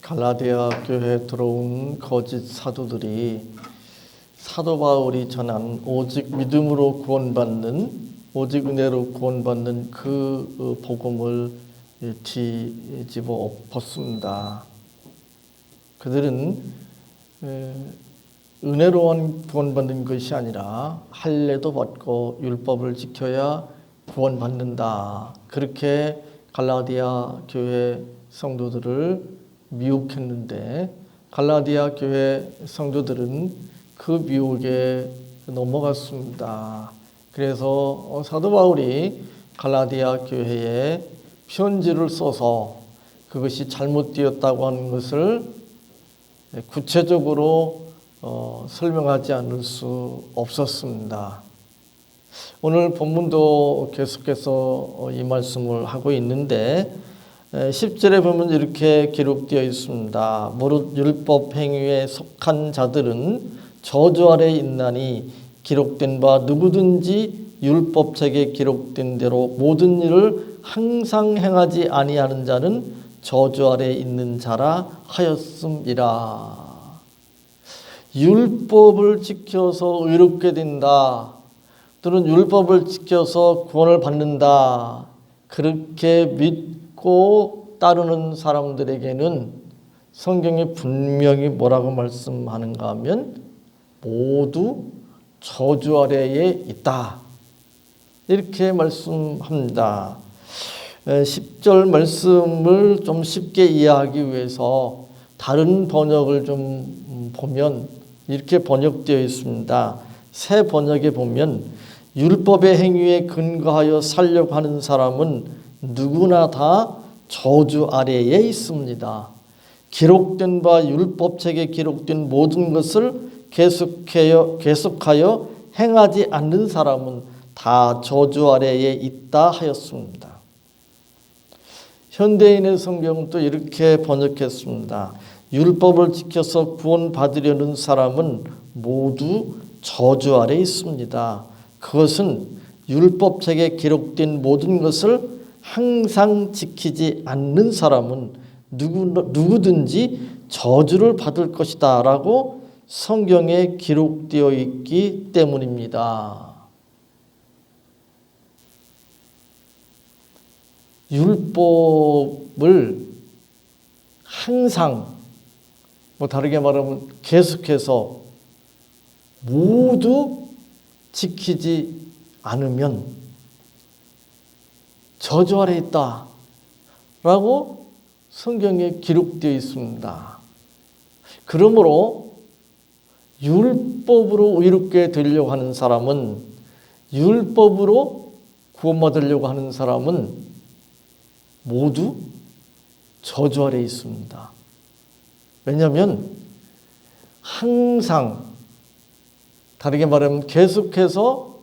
갈라디아 교회에 들어온 거짓 사도들이 사도 바울이 전한 오직 믿음으로 구원받는, 오직 은혜로 구원받는 그 복음을 뒤집어 엎었습니다. 그들은 은혜로만 구원받는 것이 아니라 할례도 받고 율법을 지켜야 구원받는다. 그렇게 갈라디아 교회 성도들을 미혹했는데, 갈라디아 교회 성도들은 그 미혹에 넘어갔습니다. 그래서 사도 바울이 갈라디아 교회에 편지를 써서 그것이 잘못되었다고 하는 것을 구체적으로 설명하지 않을 수 없었습니다. 오늘 본문도 계속해서 이 말씀을 하고 있는데 10절에 보면 이렇게 기록되어 있습니다. 무릇 율법 행위에 속한 자들은 저주 아래 있나니 기록된 바 누구든지 율법책에 기록된 대로 모든 일을 항상 행하지 아니하는 자는 저주 아래 있는 자라 하였음이라. 율법을 지켜서 의롭게 된다, 또는 율법을 지켜서 구원을 받는다, 그렇게 믿고 따르는 사람들에게는 성경이 분명히 뭐라고 말씀하는가 하면 모두 저주 아래에 있다, 이렇게 말씀합니다. 10절 말씀을 좀 쉽게 이해하기 위해서 다른 번역을 좀 보면 이렇게 번역되어 있습니다. 새 번역에 보면 율법의 행위에 근거하여 살려고 하는 사람은 누구나 다 저주 아래에 있습니다. 기록된 바 율법책에 기록된 모든 것을 계속하여 행하지 않는 사람은 다 저주 아래에 있다 하였습니다. 현대인의 성경은 또 이렇게 번역했습니다. 율법을 지켜서 구원받으려는 사람은 모두 저주 아래 있습니다. 그것은 율법책에 기록된 모든 것을 항상 지키지 않는 사람은 누구든지 저주를 받을 것이다 라고 성경에 기록되어 있기 때문입니다. 율법을 항상, 다르게 말하면 계속해서 모두 지키지 않으면 저주 아래 있다 라고 성경에 기록되어 있습니다. 그러므로 율법으로 의롭게 되려고 하는 사람은, 율법으로 구원받으려고 하는 사람은 모두 저주 아래 있습니다. 왜냐하면 항상, 다르게 말하면 계속해서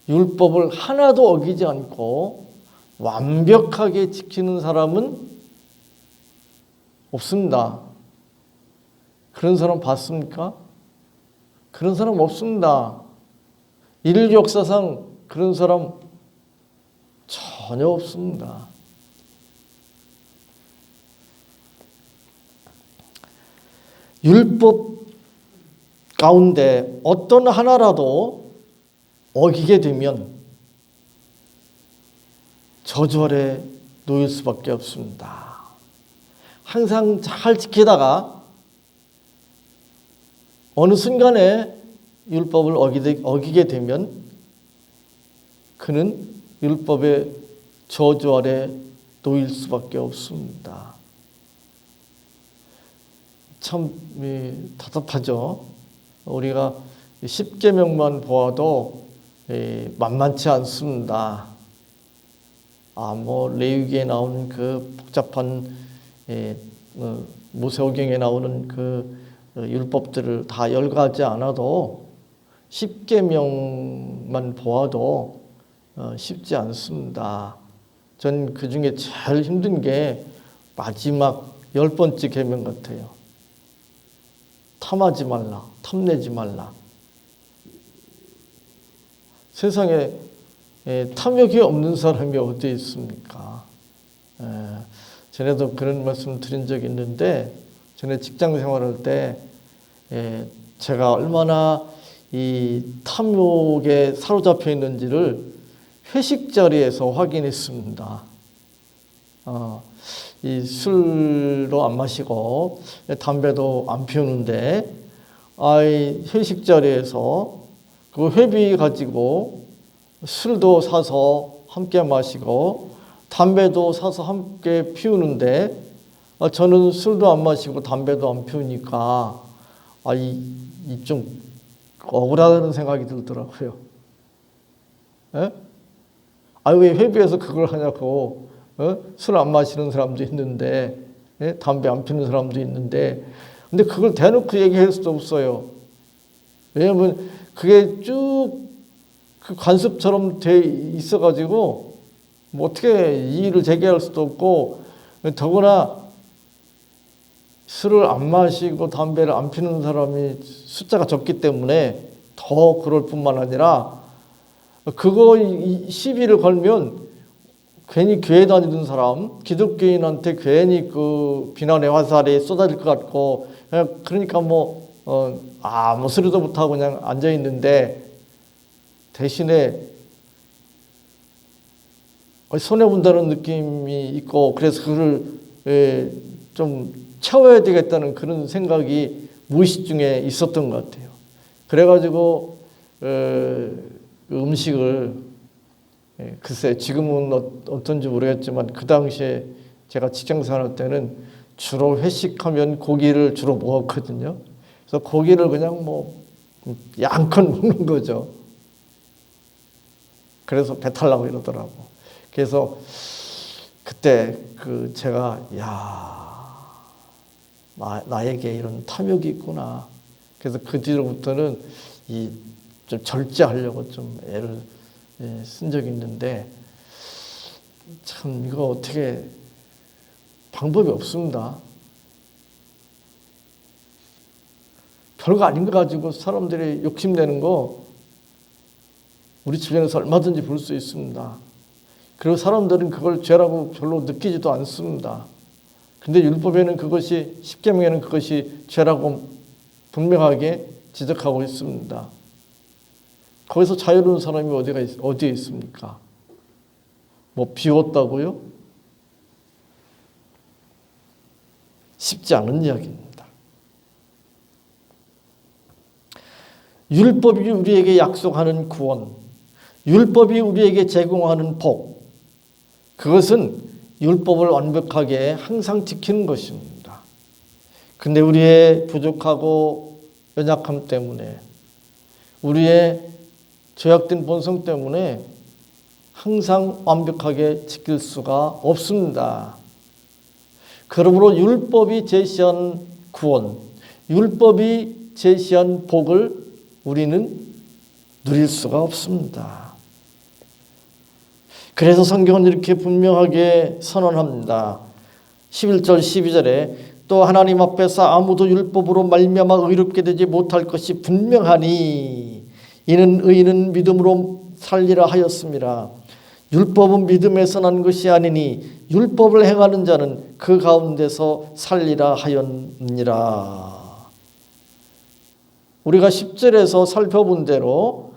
율법을 하나도 어기지 않고 완벽하게 지키는 사람은 없습니다. 그런 사람 봤습니까? 그런 사람 없습니다. 인류 역사상 그런 사람 전혀 없습니다. 율법 가운데 어떤 하나라도 어기게 되면 저주 아래 놓일 수밖에 없습니다. 항상 잘 지키다가 어느 순간에 율법을 어기게 되면 그는 율법의 저주 아래 놓일 수밖에 없습니다. 참 답답하죠. 우리가 10계명만 보아도 만만치 않습니다. 레위기에 나오는 그 복잡한 모세오경에 나오는 그 율법들을 다 열거하지 않아도 10계명만 보아도 쉽지 않습니다. 전 그 중에 제일 힘든 게 마지막 10번째 계명 같아요. 탐하지 말라, 탐내지 말라. 세상에 탐욕이 없는 사람이 어디 있습니까? 전에도 그런 말씀 드린 적이 있는데, 전에 직장 생활할 때 제가 얼마나 이 탐욕에 사로잡혀 있는지를 회식 자리에서 확인했습니다. 이 술도 안 마시고 담배도 안 피우는데, 이 회식 자리에서 그 회비 가지고 술도 사서 함께 마시고 담배도 사서 함께 피우는데, 저는 술도 안 마시고 담배도 안 피우니까 이 좀 억울하다는 생각이 들더라고요. 예? 왜 회비에서 그걸 하냐고. 술 안 마시는 사람도 있는데, 담배 안 피우는 사람도 있는데, 근데 그걸 대놓고 얘기할 수도 없어요. 왜냐하면 그게 쭉 그 관습처럼 돼 있어가지고 뭐 어떻게 이의를 제기할 수도 없고, 더구나 술을 안 마시고 담배를 안 피우는 사람이 숫자가 적기 때문에 더 그럴 뿐만 아니라, 그거 시비를 걸면 괜히 교회 다니는 사람, 기독교인한테 괜히 그 비난의 화살이 쏟아질 것 같고, 그러니까 아무 소리도 못하고 그냥 앉아 있는데, 대신에 손해본다는 느낌이 있고, 그래서 그걸 좀 채워야 되겠다는 그런 생각이 무의식 중에 있었던 것 같아요. 그래가지고 음식을, 글쎄 지금은 어떤지 모르겠지만 그 당시에 제가 직장생활 때는 주로 회식하면 고기를 주로 먹었거든요. 그래서 고기를 그냥 양껏 먹는 거죠. 그래서 배탈 나고 이러더라고. 그래서 그때 제가 나에게 이런 탐욕이 있구나. 그래서 그 뒤로부터는 좀 절제하려고 좀 애를 쓴 적이 있는데, 참 이거 어떻게 방법이 없습니다. 별거 아닌 거 가지고 사람들이 욕심내는 거 우리 주변에서 얼마든지 볼 수 있습니다. 그리고 사람들은 그걸 죄라고 별로 느끼지도 않습니다. 근데 율법에는 그것이, 십계명에는 그것이 죄라고 분명하게 지적하고 있습니다. 거기서 자유로운 사람이 어디에 있습니까? 비웠다고요? 쉽지 않은 이야기입니다. 율법이 우리에게 약속하는 구원, 율법이 우리에게 제공하는 복, 그것은 율법을 완벽하게 항상 지키는 것입니다. 근데 우리의 부족하고 연약함 때문에, 우리의 죄악된 본성 때문에 항상 완벽하게 지킬 수가 없습니다. 그러므로 율법이 제시한 구원, 율법이 제시한 복을 우리는 누릴 수가 없습니다. 그래서 성경은 이렇게 분명하게 선언합니다. 11절 12절에 또 하나님 앞에서 아무도 율법으로 말미암아 의롭게 되지 못할 것이 분명하니 이는 의인은 믿음으로 살리라 하였습니다. 율법은 믿음에서 난 것이 아니니 율법을 행하는 자는 그 가운데서 살리라 하였느니라. 우리가 10절에서 살펴본 대로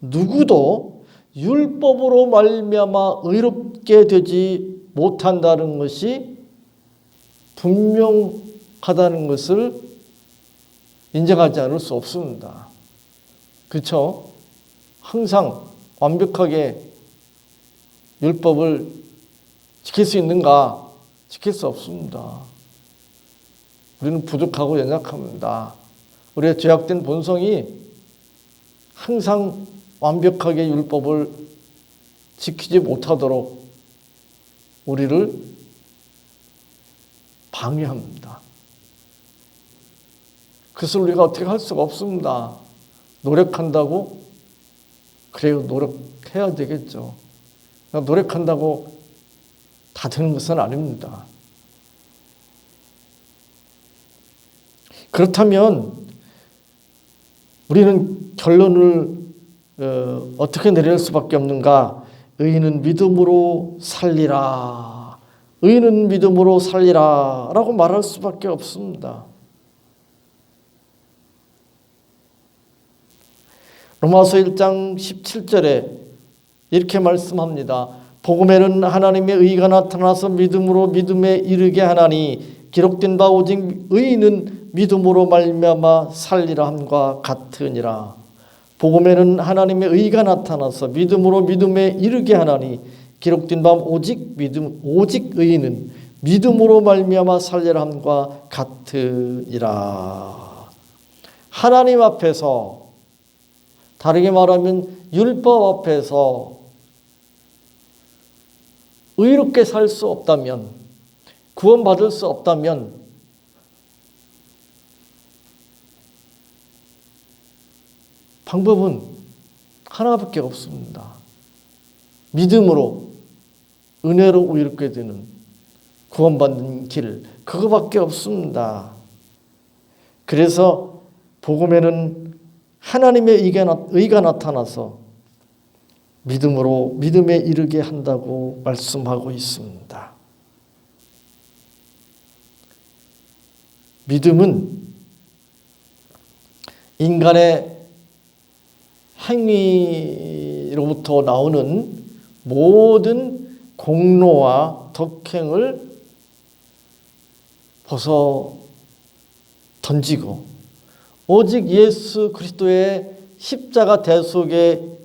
누구도 율법으로 말미암아 의롭게 되지 못한다는 것이 분명하다는 것을 인정하지 않을 수 없습니다. 그렇죠? 항상 완벽하게 율법을 지킬 수 있는가? 지킬 수 없습니다. 우리는 부족하고 연약합니다. 우리의 죄악된 본성이 항상 완벽하게 율법을 지키지 못하도록 우리를 방해합니다. 그것을 우리가 어떻게 할 수가 없습니다. 노력한다고? 그래요, 노력해야 되겠죠. 노력한다고 다 되는 것은 아닙니다. 그렇다면 우리는 결론을 어떻게 내릴 수밖에 없는가? 의인은 믿음으로 살리라 의인은 믿음으로 살리라 라고 말할 수밖에 없습니다. 로마서 1장 17절에 이렇게 말씀합니다. 복음에는 하나님의 의가 나타나서 믿음으로 믿음에 이르게 하나니 기록된 바 오직 의인은 믿음으로 말미암아 살리라 함과 같으니라. 복음에는 하나님의 의가 나타나서 믿음으로 믿음에 이르게 하나니 기록된 바 오직 의인은 믿음으로 말미암아 살리라 함과 같으니라. 하나님 앞에서, 다르게 말하면 율법 앞에서 의롭게 살 수 없다면, 구원받을 수 없다면 방법은 하나밖에 없습니다. 믿음으로, 은혜로 의롭게 되는, 구원받는 길, 그거밖에 없습니다. 그래서 복음에는 하나님의 의가 나타나서 믿음으로 믿음에 이르게 한다고 말씀하고 있습니다. 믿음은 인간의 행위로부터 나오는 모든 공로와 덕행을 벗어 던지고 오직 예수 그리스도의 십자가 대속의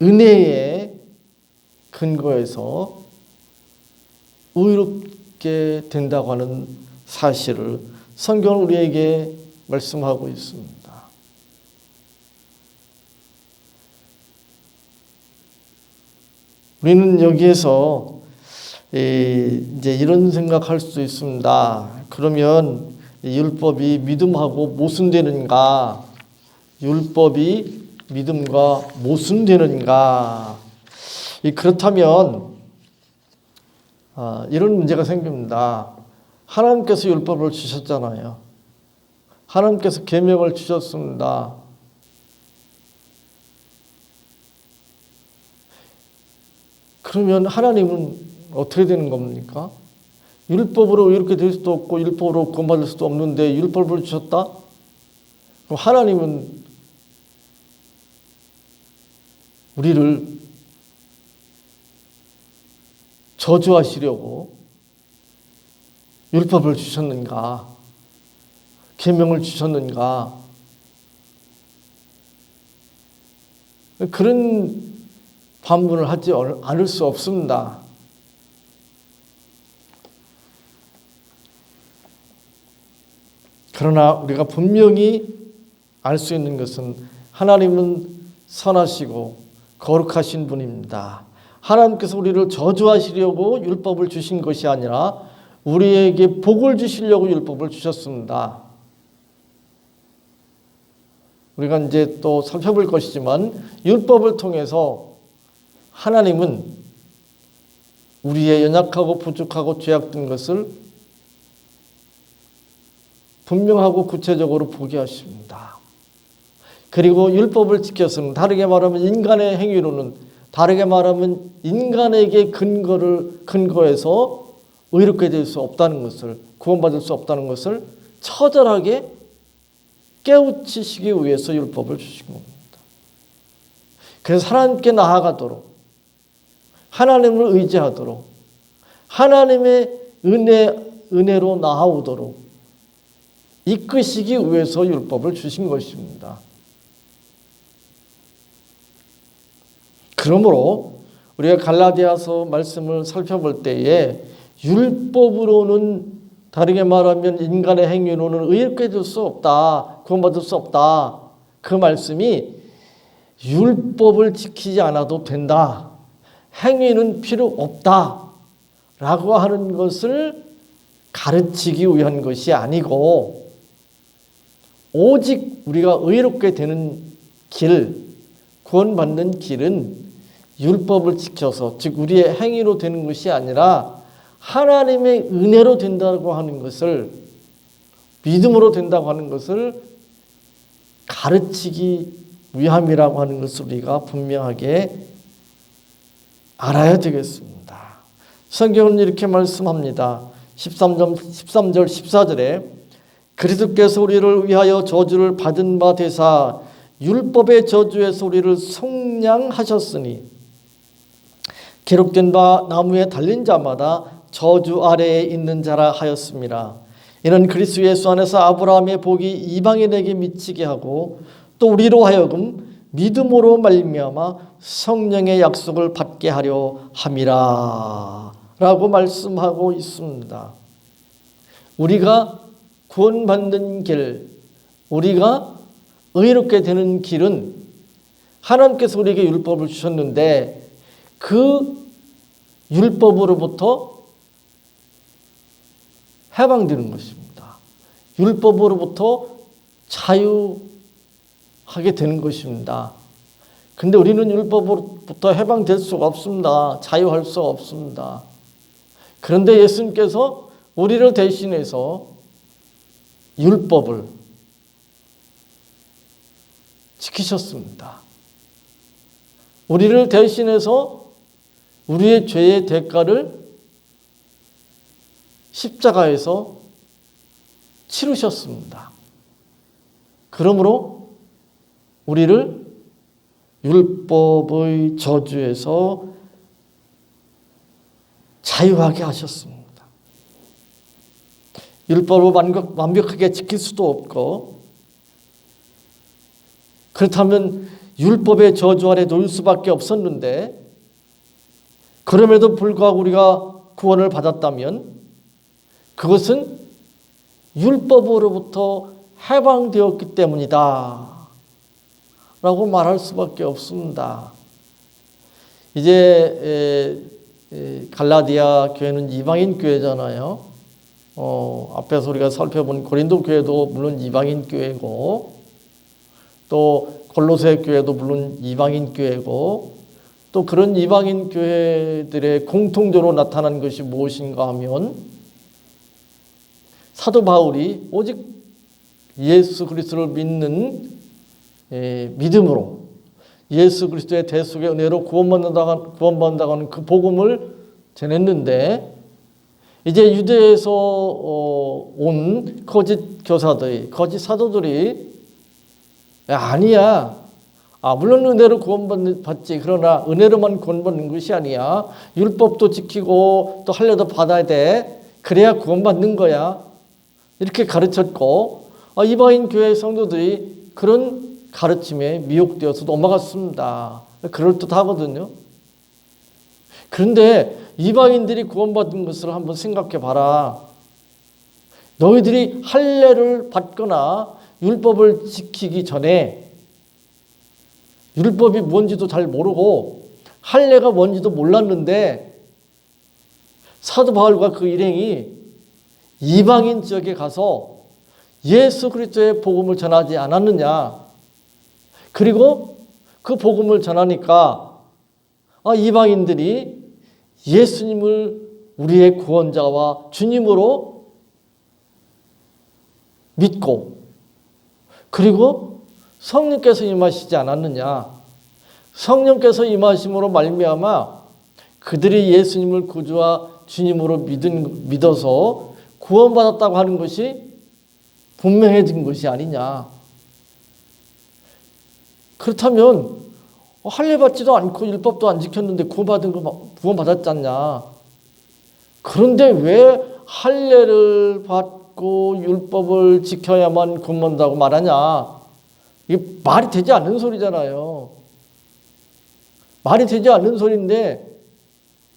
은혜의 근거에서 의롭게 된다고 하는 사실을 성경은 우리에게 말씀하고 있습니다. 우리는 여기에서 이제 이런 생각할 수도 있습니다. 그러면 율법이 믿음하고 모순되는가? 율법이 믿음과 모순되는가? 그렇다면 이런 문제가 생깁니다. 하나님께서 율법을 주셨잖아요. 하나님께서 계명을 주셨습니다. 그러면 하나님은 어떻게 되는 겁니까? 율법으로 이렇게 될 수도 없고 율법으로 구원받을 수도 없는데 율법을 주셨다? 그럼 하나님은 우리를 저주하시려고 율법을 주셨는가? 계명을 주셨는가? 그런 반문을 하지 않을 수 없습니다. 그러나 우리가 분명히 알 수 있는 것은 하나님은 선하시고 거룩하신 분입니다. 하나님께서 우리를 저주하시려고 율법을 주신 것이 아니라 우리에게 복을 주시려고 율법을 주셨습니다. 우리가 이제 또 살펴볼 것이지만 율법을 통해서 하나님은 우리의 연약하고 부족하고 죄악된 것을 분명하고 구체적으로 보게 하십니다. 그리고 율법을 지켜서는 다르게 말하면 인간의 행위로는 다르게 말하면 인간에게 근거해서 의롭게 될 수 없다는 것을 구원받을 수 없다는 것을 처절하게 깨우치시기 위해서 율법을 주신 겁니다. 그래서 하나님께 나아가도록 하나님을 의지하도록 하나님의 은혜로 나아오도록 이끄시기 위해서 율법을 주신 것입니다. 그러므로 우리가 갈라디아서 말씀을 살펴볼 때에 율법으로는 다르게 말하면 인간의 행위로는 의롭게 될 수 없다. 구원받을 수 없다. 그 말씀이 율법을 지키지 않아도 된다. 행위는 필요 없다. 라고 하는 것을 가르치기 위한 것이 아니고 오직 우리가 의롭게 되는 길, 구원받는 길은 율법을 지켜서 즉 우리의 행위로 되는 것이 아니라 하나님의 은혜로 된다고 하는 것을 믿음으로 된다고 하는 것을 가르치기 위함이라고 하는 것을 우리가 분명하게 알아야 되겠습니다. 성경은 이렇게 말씀합니다. 13절 14절에 그리스도께서 우리를 위하여 저주를 받은 바 되사 율법의 저주에서 우리를 속량하셨으니 기록된 바 나무에 달린 자마다 저주 아래에 있는 자라 하였습니다. 이는 그리스도 예수 안에서 아브라함의 복이 이방인에게 미치게 하고 또 우리로 하여금 믿음으로 말미암아 성령의 약속을 받게 하려 함이라 라고 말씀하고 있습니다. 우리가 구원받는 길, 우리가 의롭게 되는 길은 하나님께서 우리에게 율법을 주셨는데 그 율법으로부터 해방되는 것입니다. 율법으로부터 자유하게 되는 것입니다. 근데 우리는 율법으로부터 해방될 수가 없습니다. 자유할 수가 없습니다. 그런데 예수님께서 우리를 대신해서 율법을 지키셨습니다. 우리를 대신해서 우리의 죄의 대가를 십자가에서 치르셨습니다. 그러므로 우리를 율법의 저주에서 자유하게 하셨습니다. 율법을 완벽하게 지킬 수도 없고 그렇다면 율법의 저주 아래 놓일 수밖에 없었는데 그럼에도 불구하고 우리가 구원을 받았다면 그것은 율법으로부터 해방되었기 때문이다 라고 말할 수밖에 없습니다. 이제 갈라디아 교회는 이방인 교회잖아요. 앞에서 우리가 살펴본 고린도 교회도 물론 이방인 교회고 또 골로새 교회도 물론 이방인 교회고 또 그런 이방인 교회들의 공통적으로 나타난 것이 무엇인가 하면 사도 바울이 오직 예수 그리스도를 믿는 믿음으로 예수 그리스도의 대속의 은혜로 구원받는다고 하는 그 복음을 전했는데 이제 유대에서 온 거짓 교사들이 거짓 사도들이 아니야. 물론 은혜로 구원받지 그러나 은혜로만 구원받는 것이 아니야. 율법도 지키고 또 할례도 받아야 돼. 그래야 구원받는 거야. 이렇게 가르쳤고 이방인 교회 성도들이 그런 가르침에 미혹되어서 넘어갔습니다. 그럴듯하거든요. 그런데 이방인들이 구원받은 것을 한번 생각해 봐라. 너희들이 할례를 받거나 율법을 지키기 전에 율법이 뭔지도 잘 모르고 할례가 뭔지도 몰랐는데 사도 바울과 그 일행이 이방인 지역에 가서 예수 그리스도의 복음을 전하지 않았느냐. 그리고 그 복음을 전하니까 이방인들이 예수님을 우리의 구원자와 주님으로 믿고 그리고 성령께서 임하시지 않았느냐. 성령께서 임하심으로 말미암아 그들이 예수님을 구주와 주님으로 믿어서 구원받았다고 하는 것이 분명해진 것이 아니냐. 그렇다면 할례 받지도 않고 율법도 안 지켰는데 구원받았지 않냐. 그런데 왜 할례를 받고 율법을 지켜야만 구원받는다고 말하냐. 이게 말이 되지 않는 소리잖아요. 말이 되지 않는 소리인데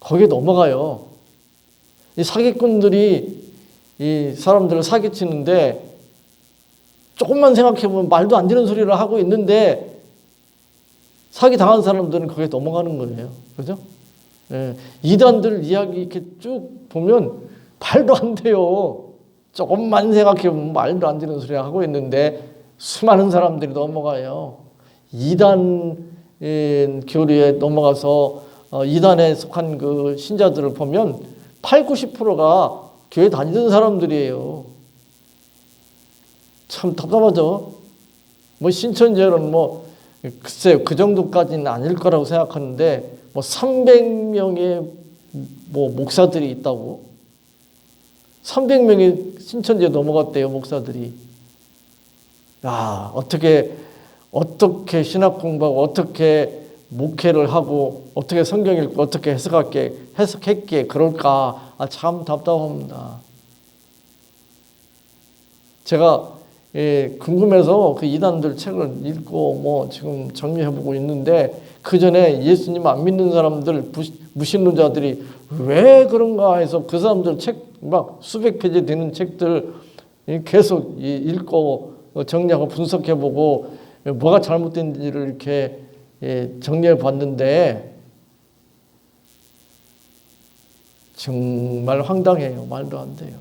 거기에 넘어가요. 이 사기꾼들이 이 사람들을 사기치는데 조금만 생각해보면 말도 안 되는 소리를 하고 있는데 사기 당한 사람들은 거기에 넘어가는 거예요. 그죠? 이단들 이야기 이렇게 쭉 보면 말도 안 돼요. 조금만 생각해보면 말도 안 되는 소리를 하고 있는데 수많은 사람들이 넘어가요. 이단 교리에 넘어가서 이단에 속한 그 신자들을 보면 80~90%가 교회 다니던 사람들이에요. 참 답답하죠. 신천지는 글쎄요, 그 정도까지는 아닐 거라고 생각하는데 300명의 뭐 목사들이 있다고? 300명이 신천지에 넘어갔대요, 목사들이. 야, 어떻게 신학 공부하고 어떻게 목회를 하고 어떻게 성경 읽고 어떻게 해석했기에 그럴까? 참 답답합니다. 제가 궁금해서 그 이단들 책을 읽고 뭐 지금 정리해보고 있는데, 그 전에 예수님 안 믿는 사람들, 무신론자들이 왜 그런가 해서 그 사람들 책 막 수백 페이지 되는 책들 계속 읽고 정리하고 분석해보고 뭐가 잘못된지를 이렇게 정리해봤는데 정말 황당해요. 말도 안 돼요.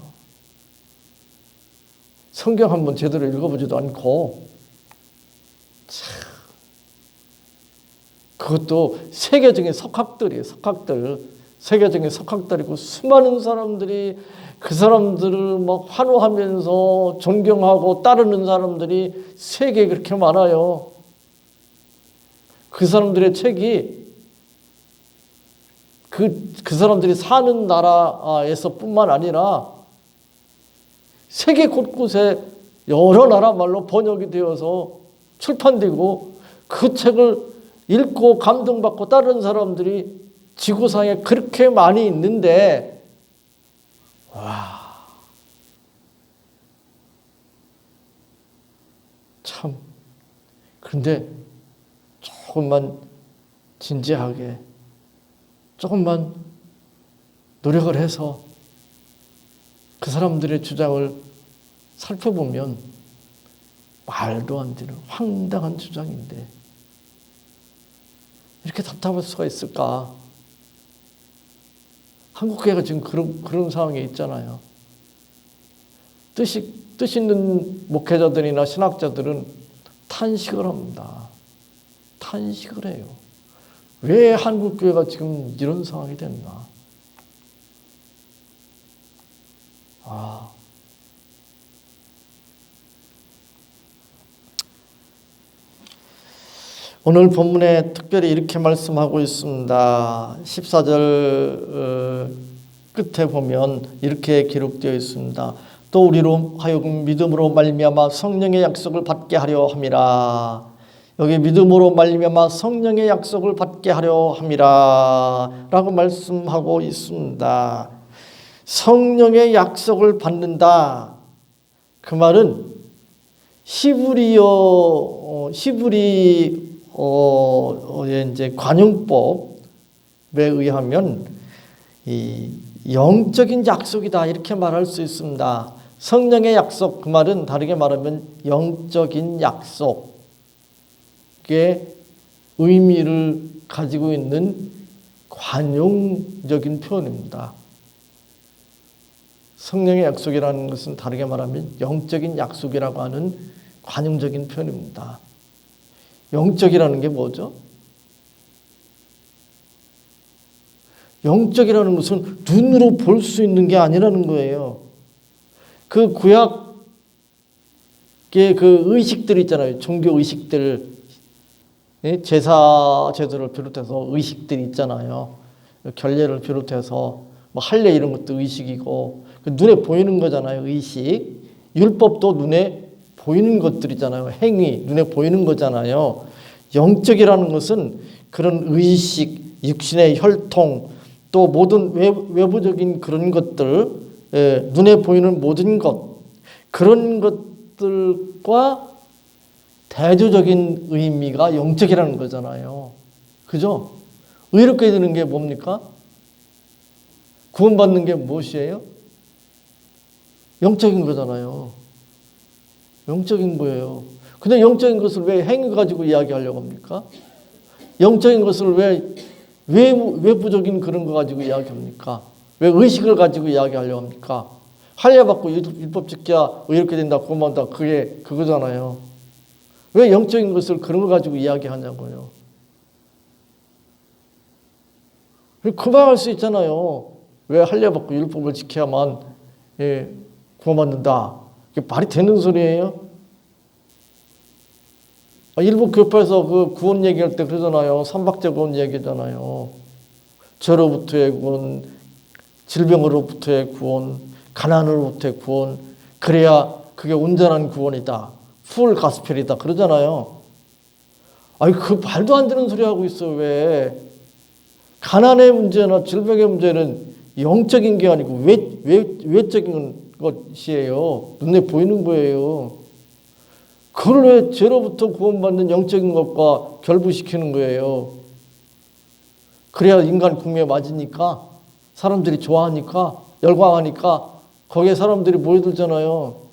성경 한번 제대로 읽어보지도 않고, 참, 그것도 세계적인 석학들이에요. 세계적인 석학들이고 수많은 사람들이 그 사람들을 막 환호하면서 존경하고 따르는 사람들이 세계에 그렇게 많아요. 그 사람들의 책이 그 사람들이 사는 나라에서뿐만 아니라 세계 곳곳에 여러 나라 말로 번역이 되어서 출판되고, 그 책을 읽고 감동받고 따르는 사람들이 지구상에 그렇게 많이 있는데, 와, 참. 그런데 조금만 진지하게, 조금만 노력을 해서 그 사람들의 주장을 살펴보면 말도 안 되는 황당한 주장인데 이렇게 답답할 수가 있을까? 한국교회가 지금 그런 상황에 있잖아요. 뜻 있는 목회자들이나 신학자들은 탄식을 합니다. 탄식을 해요. 왜 한국교회가 지금 이런 상황이 됐나? 오늘 본문에 특별히 이렇게 말씀하고 있습니다. 14절 끝에 보면 이렇게 기록되어 있습니다. 또 우리로 하여금 믿음으로 말미암아 성령의 약속을 받게 하려 함이라. 여기 믿음으로 말미암아 성령의 약속을 받게 하려 함이라 라고 말씀하고 있습니다. 성령의 약속을 받는다. 그 말은 히브리 이제 관용법에 의하면 이 영적인 약속이다 이렇게 말할 수 있습니다. 성령의 약속, 그 말은 다르게 말하면 영적인 약속의 의미를 가지고 있는 관용적인 표현입니다. 성령의 약속이라는 것은 다르게 말하면 영적인 약속이라고 하는 관용적인 표현입니다. 영적이라는 게 뭐죠? 영적이라는 것은 눈으로 볼 수 있는 게 아니라는 거예요. 그 구약의 그 의식들 있잖아요. 종교 의식들, 제사 제도를 비롯해서 의식들이 있잖아요. 결례를 비롯해서 뭐 할례 이런 것도 의식이고, 눈에 보이는 거잖아요. 의식. 율법도 눈에 보이는 것들이잖아요. 행위, 눈에 보이는 거잖아요. 영적이라는 것은 그런 의식, 육신의 혈통, 또 모든 외부적인 그런 것들, 눈에 보이는 모든 것, 그런 것들과 대조적인 의미가 영적이라는 거잖아요. 그죠? 의롭게 되는 게 뭡니까? 구원받는 게 무엇이에요? 영적인 거잖아요. 영적인 거예요. 근데 영적인 것을 왜 행위 가지고 이야기하려고 합니까? 영적인 것을 왜 외부적인 그런 거 가지고 이야기합니까? 왜 의식을 가지고 이야기하려고 합니까? 할례 받고 율법 지켜야 이렇게 된다, 구원받는다, 그게 그거잖아요. 왜 영적인 것을 그런 거 가지고 이야기하냐고요. 금방 할 수 있잖아요. 왜 할례 받고 율법을 지켜야만 구원받는다. 이게 말이 되는 소리예요? 일부 교파에서 그 구원 얘기할 때 그러잖아요. 삼박자 구원 얘기잖아요. 죄로부터의 구원, 질병으로부터의 구원, 가난으로부터의 구원, 그래야 그게 온전한 구원이다. 풀 가스펠이다. 그러잖아요. 아니, 그 말도 안 되는 소리 하고 있어. 왜? 가난의 문제나 질병의 문제는 영적인 게 아니고 외적인 것이에요. 눈에 보이는 거예요. 그걸 왜 죄로부터 구원받는 영적인 것과 결부시키는 거예요. 그래야 인간 궁리에 맞으니까, 사람들이 좋아하니까, 열광하니까 거기에 사람들이 모여들잖아요.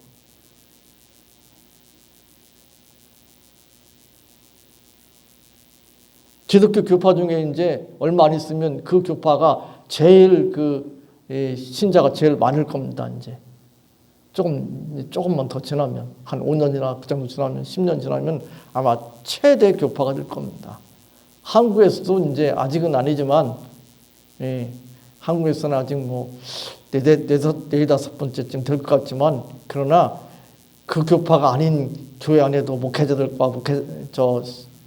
기독교 교파 중에 이제 얼마 안 있으면 그 교파가 제일 신자가 제일 많을 겁니다. 이제 조금만 더 지나면, 한 5년이나 그 정도 지나면, 10년 지나면 아마 최대 교파가 될 겁니다. 한국에서도 이제 아직은 아니지만, 한국에서는 아직 뭐 네다섯 번째쯤 될 것 같지만, 그러나 그 교파가 아닌 교회 안에도 목회자들과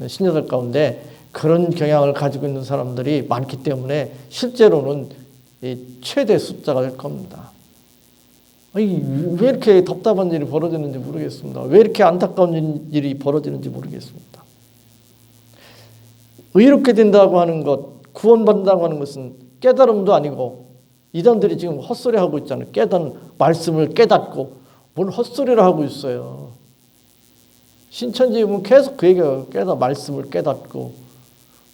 신자들 가운데 그런 경향을 가지고 있는 사람들이 많기 때문에 실제로는 최대 숫자가 될 겁니다. 아니, 왜 이렇게 답답한 일이 벌어지는지 모르겠습니다. 왜 이렇게 안타까운 일이 벌어지는지 모르겠습니다. 의롭게 된다고 하는 것, 구원받는다고 하는 것은 깨달음도 아니고, 이단들이 지금 헛소리 하고 있잖아요. 말씀을 깨닫고 뭘 헛소리를 하고 있어요. 신천지에 보면 계속 그 얘기가 말씀을 깨닫고,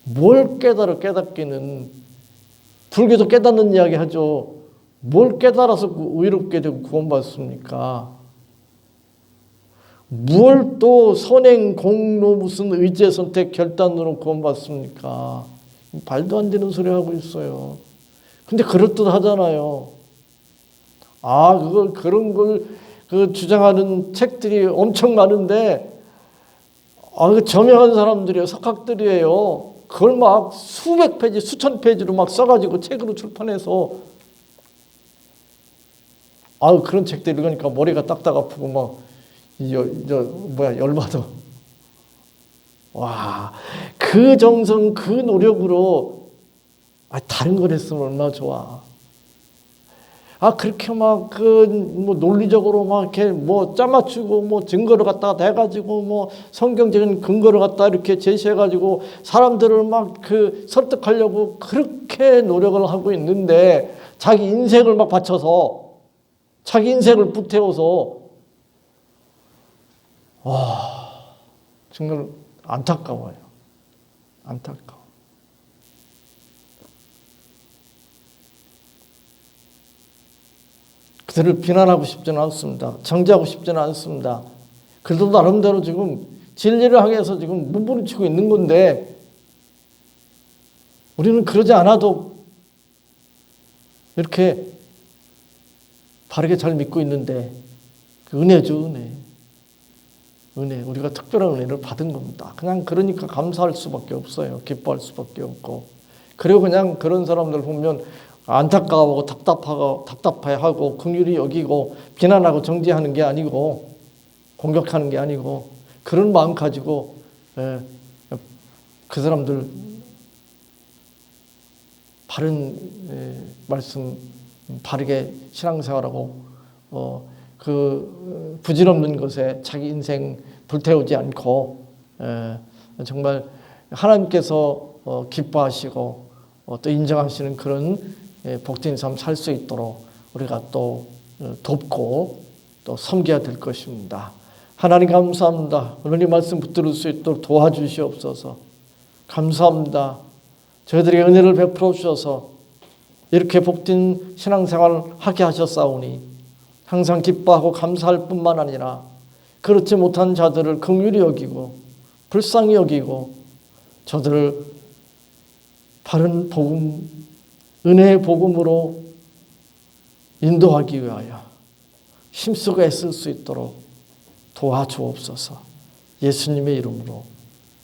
뭘 깨닫기는, 불교도 깨닫는 이야기 하죠. 뭘 깨달아서 의롭게 되고 구원받습니까? 뭘 또 선행, 공로, 무슨 의지의 선택, 결단으로 구원받습니까? 말도 안 되는 소리 하고 있어요. 근데 그럴듯하잖아요. 그런 걸 주장하는 책들이 엄청 많은데, 저명한 사람들이에요. 석학들이에요. 그걸 막 수백 페이지, 수천 페이지로 막 써가지고 책으로 출판해서, 그런 책들 읽으니까 머리가 딱딱 아프고 막 열받아. 와, 그 정성, 그 노력으로 다른 걸 했으면 얼마나 좋아. 그렇게 논리적으로 이렇게 짜맞추고 증거를 갖다가 대가지고 성경적인 근거를 갖다 이렇게 제시해가지고 사람들을 설득하려고 그렇게 노력을 하고 있는데, 자기 인생을 바쳐서, 자기 인생을 불태워서, 정말 안타까워요. 안타까워. 그들을 비난하고 싶지는 않습니다. 정죄하고 싶지는 않습니다. 그들도 나름대로 지금 진리를 하기 위해서 지금 몸부림치고 있는 건데, 우리는 그러지 않아도 이렇게 바르게 잘 믿고 있는데, 그 은혜죠, 은혜. 우리가 특별한 은혜를 받은 겁니다. 그냥 그러니까 감사할 수밖에 없어요. 기뻐할 수밖에 없고. 그리고 그냥 그런 사람들 보면 안타까워하고 답답해하고 긍휼히 여기고 비난하고 정죄하는 게 아니고 공격하는 게 아니고, 그런 마음 가지고 그 사람들 바른 말씀, 바르게 신앙생활하고 그 부질없는 것에 자기 인생 불태우지 않고 정말 하나님께서 기뻐하시고 또 인정하시는 그런 복된 삶 살 수 있도록 우리가 또 돕고 또 섬겨야 될 것입니다. 하나님 감사합니다. 오늘 이 말씀 붙들을 수 있도록 도와주시옵소서. 감사합니다. 저희들에게 은혜를 베풀어 주셔서 이렇게 복된 신앙생활을 하게 하셨사오니 항상 기뻐하고 감사할 뿐만 아니라 그렇지 못한 자들을 긍휼히 여기고 불쌍히 여기고 저들을 바른 복음, 은혜의 복음으로 인도하기 위하여 힘쓰고 애쓸 수 있도록 도와주옵소서. 예수님의 이름으로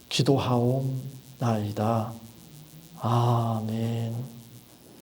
기도하옵나이다. 아멘.